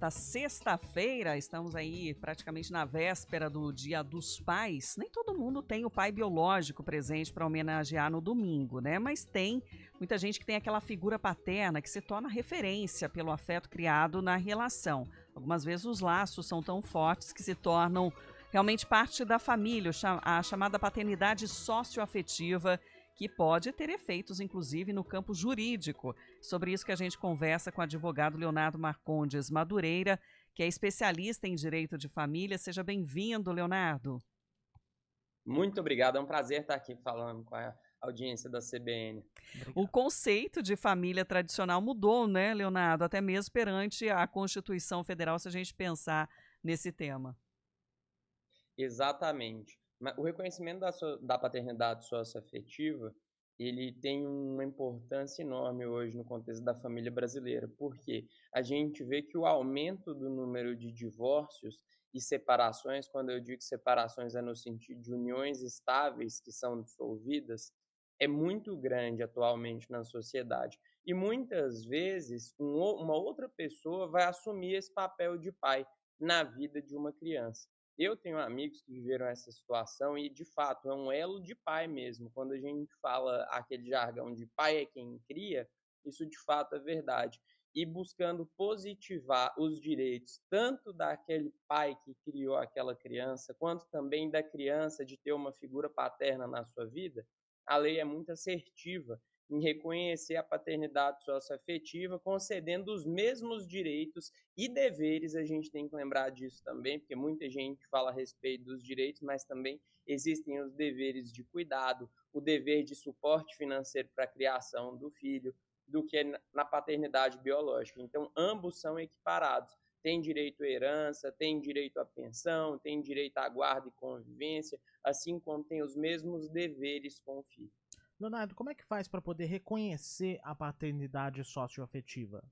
Nesta sexta-feira, estamos aí praticamente na véspera do Dia dos Pais. Nem todo mundo tem o pai biológico presente para homenagear no domingo, né? Mas tem muita gente que tem aquela figura paterna que se torna referência pelo afeto criado na relação. Algumas vezes os laços são tão fortes que se tornam realmente parte da família, a chamada paternidade socioafetiva, que pode ter efeitos, inclusive, no campo jurídico. Sobre isso que a gente conversa com o advogado Leonardo Marcondes Madureira, que é especialista em direito de família. Seja bem-vindo, Leonardo. Muito obrigado, é um prazer estar aqui falando com a audiência da CBN. O conceito de família tradicional mudou, né, Leonardo? Até mesmo perante a Constituição Federal, se a gente pensar nesse tema. Exatamente. O reconhecimento da paternidade socioafetiva, ele tem uma importância enorme hoje no contexto da família brasileira, porque a gente vê que o aumento do número de divórcios e separações, quando eu digo separações é no sentido de uniões estáveis que são dissolvidas, é muito grande atualmente na sociedade. E muitas vezes uma outra pessoa vai assumir esse papel de pai na vida de uma criança. Eu tenho amigos que viveram essa situação e, de fato, é um elo de pai mesmo. Quando a gente fala aquele jargão de pai é quem cria, isso de fato é verdade. E buscando positivar os direitos tanto daquele pai que criou aquela criança, quanto também da criança de ter uma figura paterna na sua vida, a lei é muito assertiva em reconhecer a paternidade socioafetiva, concedendo os mesmos direitos e deveres. A gente tem que lembrar disso também, porque muita gente fala a respeito dos direitos, mas também existem os deveres de cuidado, o dever de suporte financeiro para a criação do filho, do que na paternidade biológica. Então, ambos são equiparados. Tem direito à herança, tem direito à pensão, tem direito à guarda e convivência, assim como tem os mesmos deveres com o filho. Leonardo, como é que faz para poder reconhecer a paternidade socioafetiva?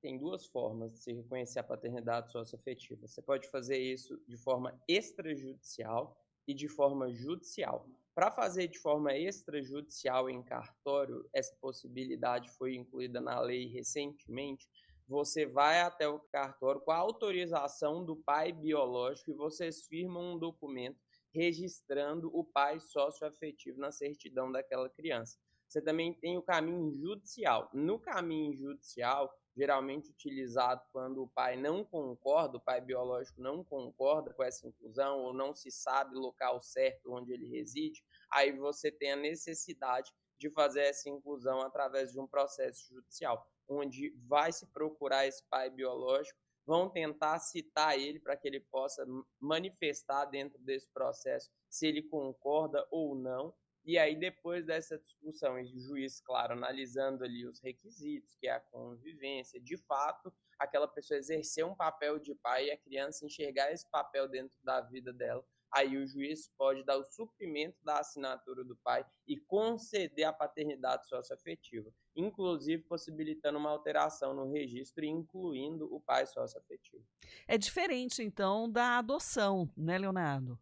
Tem duas formas de se reconhecer a paternidade socioafetiva. Você pode fazer isso de forma extrajudicial e de forma judicial. Para fazer de forma extrajudicial em cartório, essa possibilidade foi incluída na lei recentemente. Você vai até o cartório com a autorização do pai biológico e vocês firmam um documento registrando o pai socioafetivo na certidão daquela criança. Você também tem o caminho judicial. No caminho judicial, geralmente utilizado quando o pai não concorda, o pai biológico não concorda com essa inclusão ou não se sabe o local certo onde ele reside, aí você tem a necessidade de fazer essa inclusão através de um processo judicial, onde vai se procurar esse pai biológico, vão tentar citar ele para que ele possa manifestar dentro desse processo se ele concorda ou não. E aí, depois dessa discussão, e o juiz, claro, analisando ali os requisitos, que é a convivência, de fato, aquela pessoa exercer um papel de pai e a criança enxergar esse papel dentro da vida dela, aí o juiz pode dar o suprimento da assinatura do pai e conceder a paternidade socioafetiva, inclusive possibilitando uma alteração no registro e incluindo o pai socioafetivo. É diferente, então, da adoção, né, Leonardo?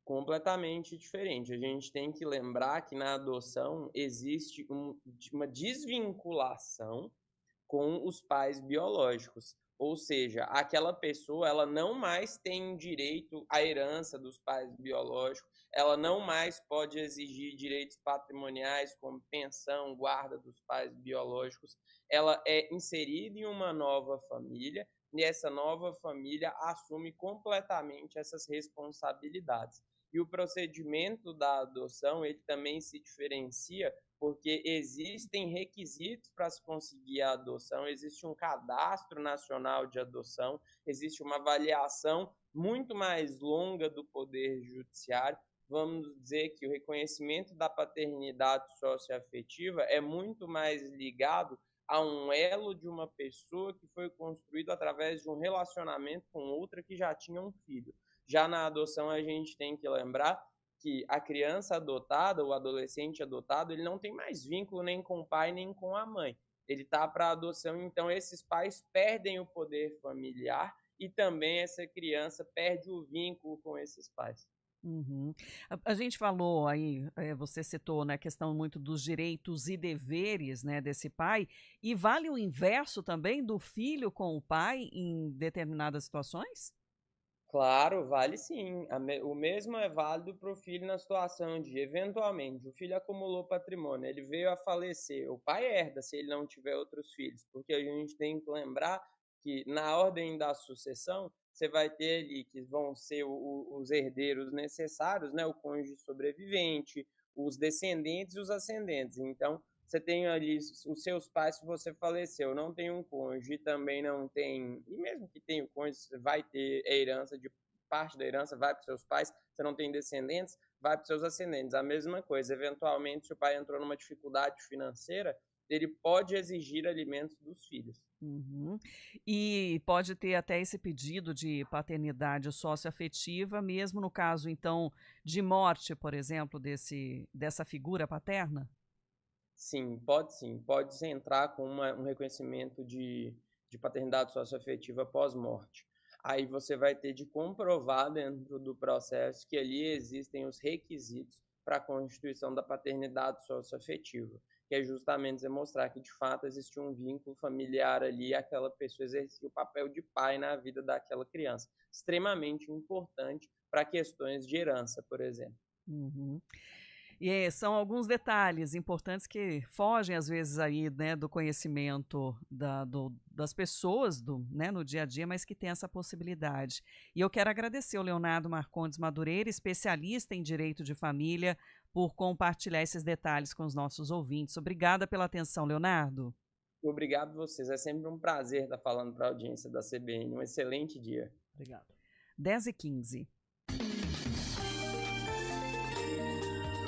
Completamente diferente. A gente tem que lembrar que na adoção existe uma desvinculação com os pais biológicos. Ou seja, aquela pessoa ela não mais tem direito à herança dos pais biológicos, ela não mais pode exigir direitos patrimoniais como pensão, guarda dos pais biológicos. Ela é inserida em uma nova família e essa nova família assume completamente essas responsabilidades. E o procedimento da adoção, ele também se diferencia porque existem requisitos para se conseguir a adoção, existe um cadastro nacional de adoção, existe uma avaliação muito mais longa do Poder Judiciário. Vamos dizer que o reconhecimento da paternidade socioafetiva é muito mais ligado a um elo de uma pessoa que foi construído através de um relacionamento com outra que já tinha um filho. Já na adoção, a gente tem que lembrar que a criança adotada, o adolescente adotado, ele não tem mais vínculo nem com o pai nem com a mãe. Ele está para adoção, então esses pais perdem o poder familiar e também essa criança perde o vínculo com esses pais. Uhum. A gente falou aí, você citou, né, a questão muito dos direitos e deveres, né, desse pai, e vale o inverso também do filho com o pai em determinadas situações? Claro, vale sim. O mesmo é válido para o filho na situação de, eventualmente, o filho acumulou patrimônio, ele veio a falecer, o pai herda se ele não tiver outros filhos, porque a gente tem que lembrar que na ordem da sucessão, você vai ter ali que vão ser os herdeiros necessários, né, o cônjuge sobrevivente, os descendentes e os ascendentes. Então, você tem ali os seus pais, se você faleceu, não tem um cônjuge, também não tem, e mesmo que tenha o cônjuge, você vai ter a herança, de parte da herança vai para os seus pais, você não tem descendentes, vai para os seus ascendentes. A mesma coisa, eventualmente, se o pai entrou numa dificuldade financeira, ele pode exigir alimentos dos filhos. Uhum. E pode ter até esse pedido de paternidade socioafetiva, mesmo no caso, então, de morte, por exemplo, dessa figura paterna? Sim, pode sim. Pode se entrar com um reconhecimento de paternidade socioafetiva pós-morte. Aí você vai ter de comprovar dentro do processo que ali existem os requisitos para a constituição da paternidade socioafetiva, que é justamente demonstrar que de fato existe um vínculo familiar ali, aquela pessoa exercia o papel de pai na vida daquela criança. Extremamente importante para questões de herança, por exemplo. Uhum. E são alguns detalhes importantes que fogem às vezes aí, né, do conhecimento das pessoas né, no dia a dia, mas que tem essa possibilidade. E eu quero agradecer ao Leonardo Marcondes Madureira, especialista em direito de família, por compartilhar esses detalhes com os nossos ouvintes. Obrigada pela atenção, Leonardo. Obrigado a vocês. É sempre um prazer estar falando para a audiência da CBN. Um excelente dia. Obrigado. 10h15.